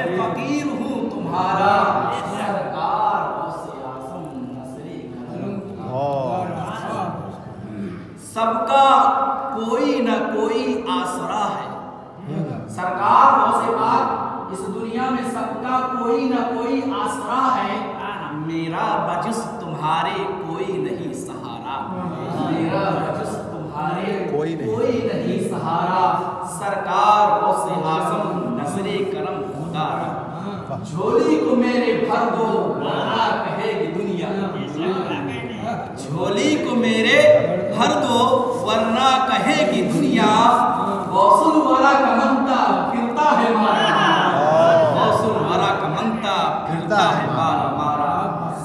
فقیر ہوں تمہارا سرکار غوث اعظم نصر کرم تمہارا سب کا کوئی نہ کوئی آسرا ہے سرکار غوث پاک اس دنیا میں سب کا کوئی نہ کوئی آسرا ہے میرا بجس تمہارے کوئی نہیں سہارا میرا بجس تمہارے کوئی نہیں سہارا سرکار غوث اعظم نظر کرم خدا را جھولی کو میرے بھر دو ورنہ کہے گی دنیا جھولی کو میرے بھر دو ورنہ کہے گی دنیا غوث الورا کا منتا پھرتا ہے مارا غوث الورا کا منتا پھرتا ہے مارا مارا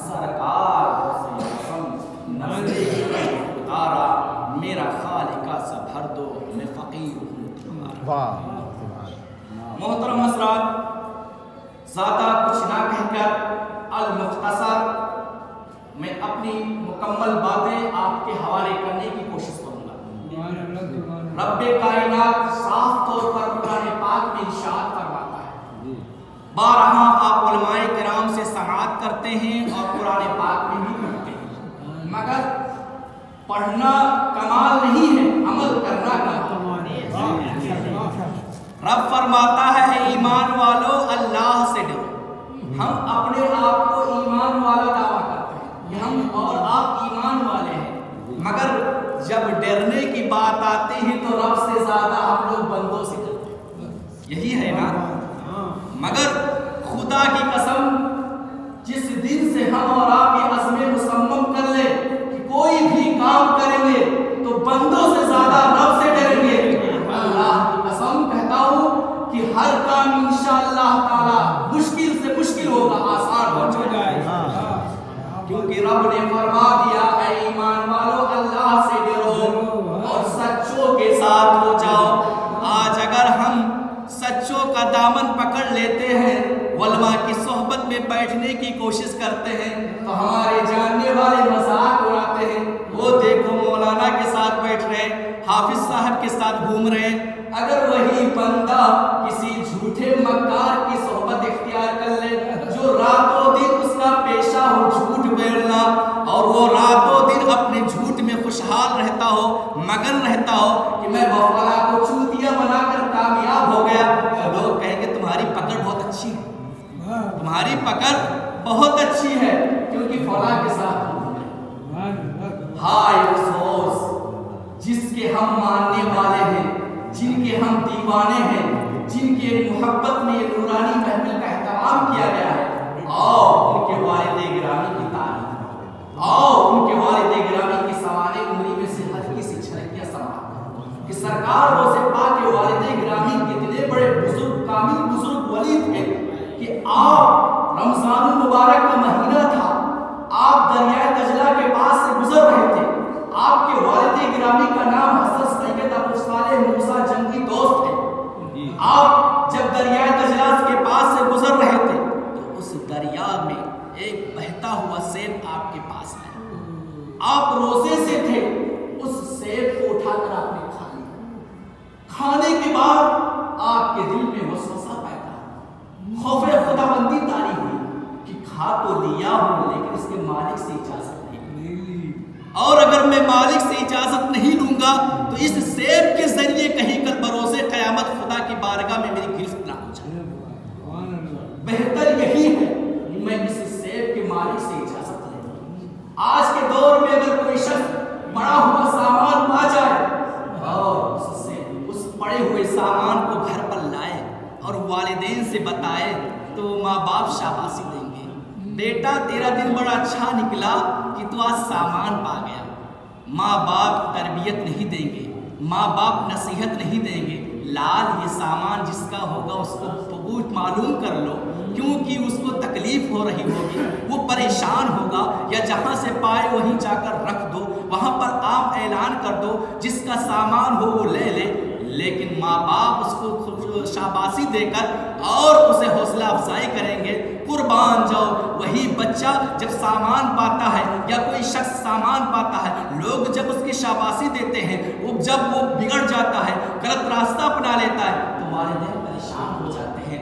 سرکار غوث اعظم نظر کرم خدا را میرا خالقہ سا بھر دو میں فقیر ہوں تمہارا محترم حضرات زیادہ کچھ نہ کہہ کر المختصر میں اپنی مکمل باتیں آپ کے حوالے کرنے کی کوشش کروں گا رب کائنات صاف طور پر قرآن پاک میں ارشاد فرماتا ہے بارہا آپ علماء کرام سے سماعت کرتے ہیں اور قرآن پاک میں بھی پڑھتے ہیں مگر پڑھنا کمال نہیں ہے عمل کرنا کمال ہے رب فرماتا ہے ایمان والو اللہ سے ڈرو ہم اپنے آپ کو ایمان والا دعویٰ کرتے ہیں کہ ہم اور آپ ایمان والے ہیں مگر جب ڈرنے کی بات آتی ہے تو رب سے زیادہ ہم لوگ بندوں سے کرتے ہیں یہی ہے نا مگر خدا کی قسم جس دن سے ہم اور آپ یہ عزم مصمم کر لیں کہ کوئی بھی کام کریں گے تو بندوں سے زیادہ رب سے ڈریں گے اللہ کی قسم کہتا ہوں کہ ہر کام انشاءاللہ تعالی مشکل سے مشکل ہوگا آسان ہو جائے گا کیونکہ رب نے فرما دیا اے ایمان والو اللہ سے ڈرو اور سچوں کے ساتھ ہو جاؤ آج اگر ہم سچوں کا دامن پکڑ لیتے ہیں علماء کی صحبت میں بیٹھنے کی کوشش کرتے ہیں تو ہمارے جاننے والے مذاق اڑاتے ہیں وہ دیکھو مولانا کے ساتھ بیٹھ رہے حافظ صاحب کے ساتھ گھوم رہے اگر وہی بندہ کسی جھوٹے مکار کی صحبت اختیار کر لے جو راتوں دن اس کا پیشہ ہو جھوٹ بولنا اور وہ راتوں دن اپنے جھوٹ میں خوشحال رہتا ہو مگن رہتا ہو کہ میں وفلا کو چوتیا بنا کر کامیاب ہو گیا تو لوگ کہیں گے تمہاری پکڑ بہت اچھی ہے تمہاری پکڑ بہت اچھی ہے کیونکہ فلاں کے ساتھ ہائے افسوس جس کے ہم ماننے والے ہیں جن کے ہم دیوانے ہیں جن کے محبت میں یہ نورانی محفل کا اہتمام کیا گیا ہے آؤ ان کے والد گرامی کی تعریف آؤ ان کے والد گرامی کی سوانح عمری میں سے ہلکی سی جھلکیاں سماعت کرو کہ سرکار غوث پاک کے والد گرامی کتنے بڑے بزرگ کامل بزرگ ولی تھے کہ آپ رمضان المبارک کا مہینہ تھا آپ دریائے دجلہ کے پاس سے گزر رہے تھے آپ کے والد گرامی کا نام حضرت سید ابو صالح موسیٰ جنگی دوست ہے آپ جب دریائے دجلہ کے پاس سے گزر رہے تھے تو اس دریا میں ایک بہتا ہوا سیب آپ کے پاس آیا آپ روزے سے تھے اس سیب کو اٹھا کر آپ نے کھا لیا کھانے کے بعد آپ کے دل میں وسوسہ پیدا خوف خدا بندی طاری ہوئی کہ کھا تو لیا ہوں لیکن اس کے مالک سے اجازت اور اگر میں مالک سے اجازت نہیں لوں گا تو اس سیب کے ذریعے کہیں کل بروز قیامت خدا کی بارگاہ میں میری گرفت نہ ہو جائے بہتر یہی ہے کہ میں اس سیب کے مالک سے اجازت لوں آج کے دور میں اگر کوئی شخص بڑا ہوا سامان پا جائے اور اس پڑے ہوئے سامان کو گھر پر لائے اور والدین سے بتائے تو ماں باپ شاباشی دیں گے بیٹا تیرا دن بڑا اچھا نکلا کہ تو آج سامان پا گیا ماں باپ تربیت نہیں دیں گے ماں باپ نصیحت نہیں دیں گے لال یہ سامان جس کا ہوگا اس کو ثبوت معلوم کر لو کیونکہ اس کو تکلیف ہو رہی ہوگی وہ پریشان ہوگا یا جہاں سے پائے وہیں جا کر رکھ دو وہاں پر عام اعلان کر دو جس کا سامان ہو وہ لے لے لیکن ماں باپ اس کو شاباشی دے کر اور اسے حوصلہ افزائی کریں گے قربان جاؤ وہی بچہ جب سامان پاتا ہے یا کوئی شخص سامان پاتا ہے لوگ جب اس کی شاباشی دیتے ہیں جب وہ بگڑ جاتا ہے غلط راستہ اپنا لیتا ہے تو والدین پریشان ہو جاتے ہیں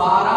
12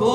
2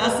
10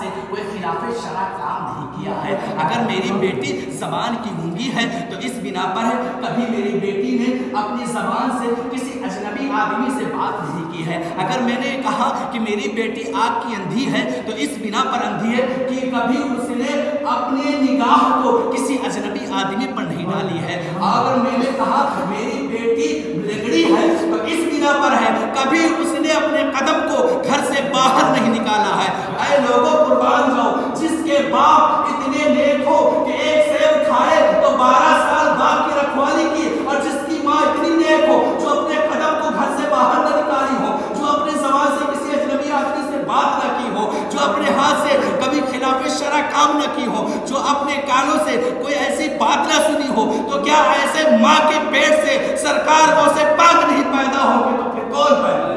سے کوئی خلاف شرع کام نہیں کیا ہے. اگر میری بیٹی زبان کی گونگی ہے تو اس بنا پر کبھی میری بیٹی نے اپنی زبان سے کسی اجنبی آدمی سے بات نہیں کی ہے. اگر میں نے کہا کہ میری بیٹی آنکھ کی اندھی ہے تو اس بنا پر اندھی ہے کہ کبھی اس نے اپنے نگاہ کو کسی اجنبی آدمی پر نہیں ڈالی ہے. اگر میں نے کہا میری بیٹی لنگڑی ہے تو اس بنا پر ہے کبھی اس نے اپنے قدم کو گھر سے باہر نہیں نکالا ہے. اے لوگوں قربان جاؤ جس کے باپ اتنے نیک ہو کہ ایک سیب کھائے تو 12 سال باپ کی رکھوالی کی، اور جس کی ماں اتنی نیک ہو جو اپنے قدم کو گھر سے باہر نہ نکالی ہو، جو اپنے زبان سے کسی اجنبی آدمی سے بات نہ کی ہو، جو اپنے ہاتھ سے کبھی خلاف شرع کام نہ کی ہو، جو اپنے کانوں سے کوئی ایسی بات نہ سنی ہو، تو کیا ایسے ماں کے پیٹ سے سرکار کو سے پاک نہیں پیدا ہوں گے تو پھر کون پیدا؟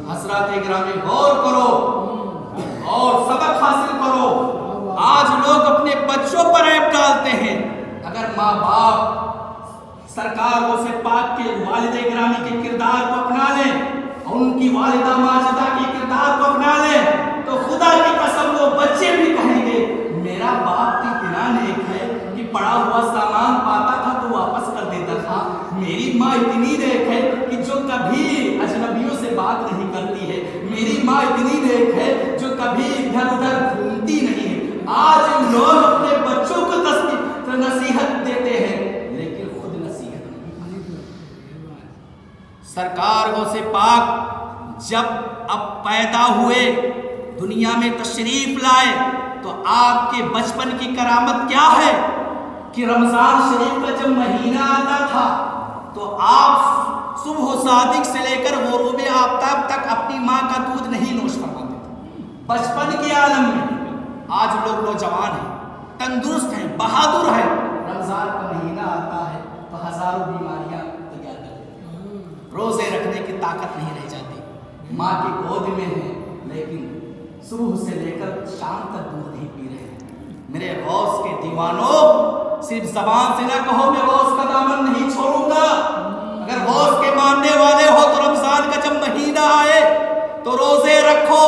حضرات گرامی غور کرو اور سبق حاصل کرو. آج لوگ اپنے بچوں پر عیب ڈالتے ہیں. اگر ماں باپ سرکار غوث پاک کے والد گرامی کے کردار کو اپنا لیں اور ان کی والدہ ماجدہ کے کردار کو اپنا لیں تو خدا کی قسم وہ بچے بھی کہیں گے میرا باپ کی اتنا نیک ہے کہ پڑا ہوا سامان پاتا تھا تو واپس کر دیتا تھا. میری ماں اتنی نیک ہے کہ جو کبھی اجنبیوں سے بات نہیں کرتی ہے. میری ماں اتنی نیک ہے جو کبھی ادھر ادھر گھومتی نہیں ہے. آج لوگ اپنے بچوں کو نصیحت دیتے ہیں لیکن خود نصیحت نہیں. سرکار غوث پاک جب اب پیدا ہوئے دنیا میں تشریف لائے تو آپ کے بچپن کی کرامت کیا ہے کہ رمضان شریف کا جب مہینہ آتا تھا تو آپ صبح صادق سے لے کر غروب آفتاب تک اپنی ماں کا دودھ نہیں نوش فرماتے تھے. بچپن کے عالم میں آج لوگ نوجوان ہیں، تندرست ہیں، بہادر ہیں. رمضان کا مہینہ آتا ہے تو ہزاروں بیماریاں تیار کر دیتے ہیں. روزے رکھنے کی طاقت نہیں رہ جاتی. ماں کی گود میں ہے لیکن صبح سے لے کر شام تک دودھ نہیں پی رہے. میرے غوث کے دیوانوں صرف زبان سے نہ کہو میں غوث کا دامن نہیں چھوڑوں گا. اگر غوث کے ماننے والے ہو تو رمضان کا جب مہینہ آئے تو روزے رکھو،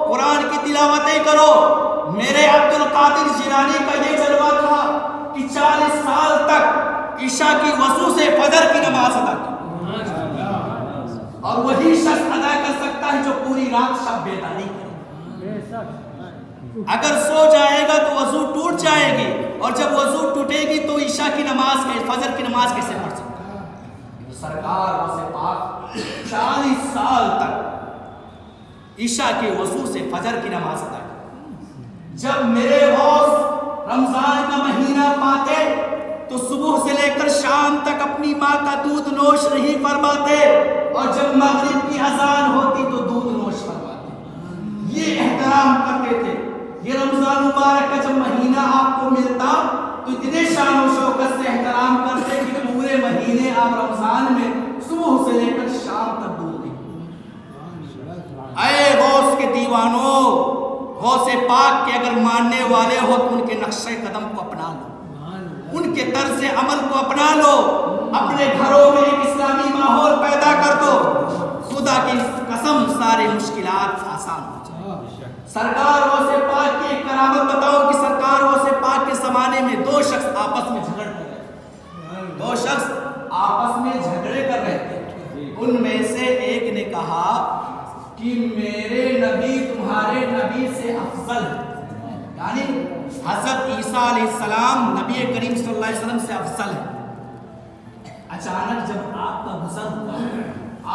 قرآن کی تلاوتیں کرو. میرے عبد القادر جیلانی کا یہ جلوہ تھا کہ 40 سال تک عشاء کی وضو سے فجر کی نماز ادا کی، اور وہی شخص ادا کر سکتا ہے جو پوری رات شب بیداری کرے. اگر سو جائے گا تو وضو ٹوٹ جائے گی، اور جب وضو ٹوٹے گی تو عشاء کی نماز فجر کی نماز کیسے پڑھ سکتا ہے؟ سرکار غوث پاک 40 سال تک عشاء کے وضو سے فجر کی نماز ادا کی. جب میرے غوث رمضان کا مہینہ پاتے تو صبح سے لے کر شام تک اپنی ماں کا دودھ نوش نہیں فرماتے، اور جب مغرب کی اذان ہوتی تو دودھ نوش فرماتے. یہ احترام کرتے تھے. یہ رمضان مبارک کا جب مہینہ آپ کو ملتا تو اتنے شان و شوکت سے احترام کرتے کہ پورے مہینے آپ رمضان میں صبح سے لے کر شام تک دودھ پیتے. اے غوث کے دیوانوں، غوث پاک کے اگر ماننے والے ہو تو ان کے نقشے قدم کو اپنا لو، ان کے طرز عمل کو اپنا لو. اپنے گھروں میں ایک اسلامی ماحول پیدا کر دو. خدا کی قسم سارے مشکلات آسان ہو جائیں. سرکار غوث پاک کی ایک کرامت بتاؤ کہ سرکار غوث پاک کے زمانے میں 2 شخص آپس میں جھگڑ کر رہے تھے. 2 شخص آپس میں جھگڑے کر رہے تھے. ان میں سے ایک نے کہا کہ میرے نبی تمہارے نبی سے افضل ہے، یعنی حضرت عیسیٰ علیہ السلام نبی کریم صلی اللہ علیہ وسلم سے افضل ہے. اچانک جب آپ کا غسل ہوا،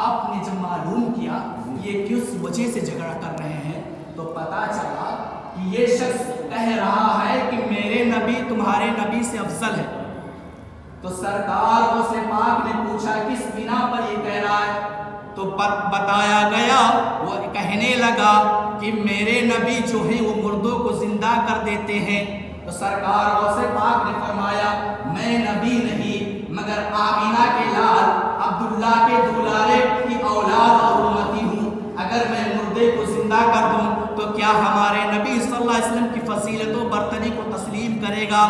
آپ نے جب معلوم کیا یہ کس وجہ سے جھگڑا کر رہے ہیں تو پتا چلا کہ یہ شخص کہہ رہا ہے کہ میرے نبی تمہارے نبی سے افضل ہے. تو سرکار غوث پاک نے پوچھا کس بنا پر یہ کہہ رہا ہے؟ تو بتایا گیا، وہ کہنے لگا کہ میرے نبی جو ہیں وہ مردوں کو زندہ کر دیتے ہیں. تو سرکار غوث پاک نے فرمایا میں نبی نہیں مگر آمینہ کے لال عبداللہ کے دولارے کی اولاد اور امتی ہوں. اگر میں مردے کو زندہ کر دوں تو کیا ہمارے نبی صلی اللہ علیہ وسلم کی فضیلت و کرے گا؟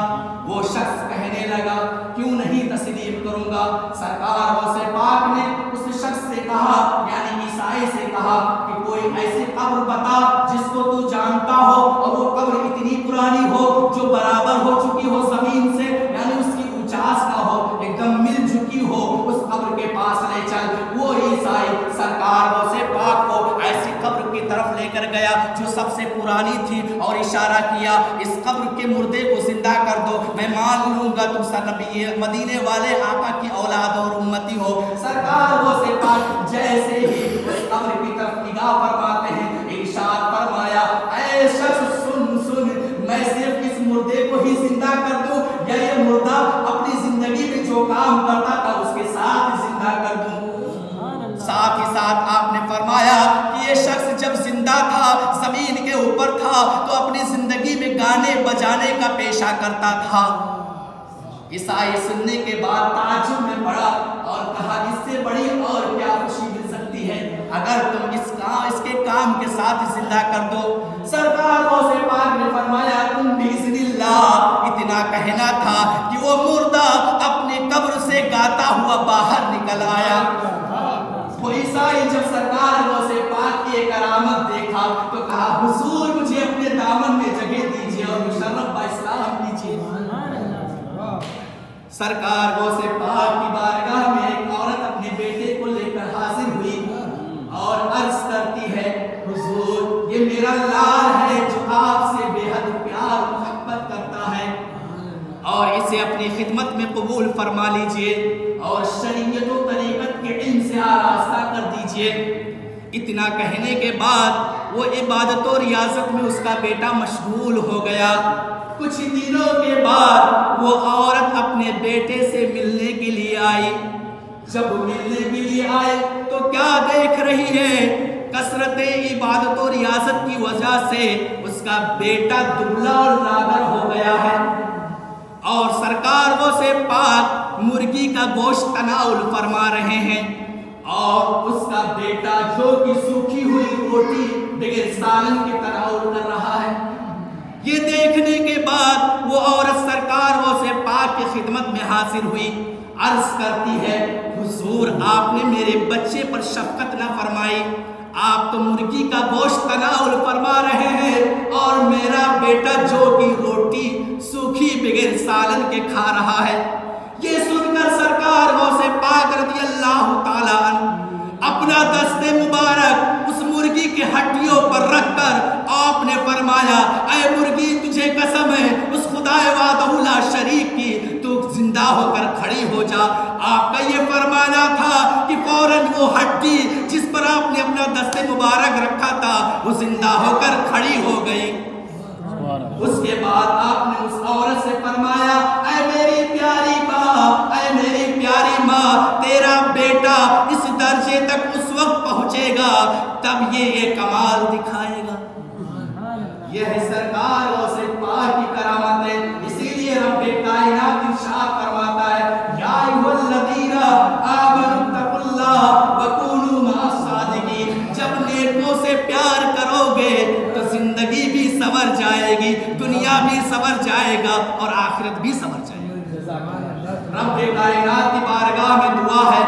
وہ شخص کہنے لگا کیوں نہیں تسلیم کروں گا؟ سرکار غوث پاک نے اس شخص سے کہا یعنی عیسائی سے کہا کہ کوئی ایسی قبر بتا جس کو تو جانتا ہو اور وہ قبر اتنی پرانی ہو جو برابر ہو چکی ہو زمین سے، یعنی اس کی اونچاس نہ ہو، ایک دم مل چکی ہو، اس قبر کے پاس لے چل۔ وہ عیسائی سرکار غوث پاک کو ایسی قبر کی طرف لے کر گیا جو سب سے پرانی تھی اور اشارہ کیا اس قبر کے مردے کو زندہ کر دو، میں مان لوں گا تم نبی مدینے والے آقا کی اولاد اور امتی ہو۔ سرکار غوث پاک جیسے ہی اس قبر کی طرف نگاہ فرماتے ہیں، ارشاد فرمایا اے شخص سن، میں صرف اس مردے کو ہی زندہ کر دوں یا یہ مردہ اپنی زندگی میں جو کام کرتا تھا اس کے ساتھ زندہ کر دوں؟ ساتھ ہی ساتھ آپ نے فرمایا کہ یہ شخص جب زندہ تھا زمین کے اوپر تھا تو اپنی زندگی میں گانے بجانے کا پیشہ کرتا تھا۔ عیسائی سننے کے بعد تعجب میں پڑا اور کہا اس سے بڑی اور کیا خوشی مل سکتی ہے اگر تم اس کے کام کے ساتھ زندہ کر دو۔ سرکار غوث پاک نے فرمایا تم بِإِذْنِ اللہ، اتنا کہنا تھا کہ وہ مردہ اپنے قبر سے گاتا ہوا باہر نکل آیا۔ وہ عیسائی جب سرکار غوث پاک کی کرامت دیکھا تو کہا حضور مجھے اپنے دامن میں جگہ دیجئے اور مشرف با اسلام دیجئے۔ سرکار غوث پاک کی بارگاہ میں ایک عورت اپنے بیٹے کو لے کر حاضر ہوئی اور عرض کرتی ہے حضور یہ میرا لال ہے جو آپ سے بے حد پیار محبت کرتا ہے اور اسے اپنی خدمت میں قبول فرما لیجئے اور شریعت و طریقت کے علم سے آراستہ کر دیجئے۔ اتنا کہنے کے بعد وہ عبادت و ریاضت میں اس کا بیٹا مشغول ہو گیا۔ کچھ دنوں کے بعد وہ عورت اپنے بیٹے سے ملنے کے لیے آئی۔ جب ملنے کے لیے آئے تو کیا دیکھ رہی ہے؟ کثرت عبادت و ریاضت کی وجہ سے اس کا بیٹا دبلا اور لاغر ہو گیا ہے اور سرکار غوث پاک مرغی کا گوشت تناول فرما رہے ہیں اور اس کا بیٹا جو کہ سوکھی ہوئی روٹی بغیر سالن کے تناول کر رہا ہے۔ یہ دیکھنے کے بعد وہ عورت سرکار غوث پاک کی خدمت میں حاضر ہوئی، عرض کرتی ہے حضور آپ نے میرے بچے پر شفقت نہ فرمائی، آپ تو مرغی کا گوشت تناول فرما رہے ہیں اور میرا بیٹا جو کہ روٹی سوکھی بغیر سالن کے کھا رہا ہے۔ یہ سن کر سرکار غوث پاک رضی اللہ تعالیٰ عنہ اپنا دست مبارک اس مرغی کے ہڈیوں پر رکھ کر آپ نے فرمایا اے مرغی تجھے قسم ہے اس خدا وحدہ لا شریک کی تو زندہ ہو کر کھڑی ہو جا۔ آپ کا یہ فرمانا تھا کہ فوراً وہ ہڈی جس پر آپ نے اپنا دست مبارک رکھا تھا وہ زندہ ہو کر کھڑی ہو گئی۔ اس کے بعد آپ نے اس عورت سے فرمایا اے میری پیاری ماں، اے میری پیاری ماں تیرا بیٹا اس درجے تک اس وقت پہنچے گا تب یہ کمال دکھائے گا۔ یہ ہے سرکار غوث پاک کی کرامت ہے، اسی لیے رب کائنات ارشاد فرماتا ہے یا ایھا الذین آمنوا اتقوا اللہ وکونوا مع الصادقین۔ جب نیکوں سے پیار کرو گے تو زندگی بھی سنور جائے گی، دنیا بھی سنور جائے گا اور آخرت بھی سنور جائے گی۔ رب کائنات کی بارگاہ میں دعا ہے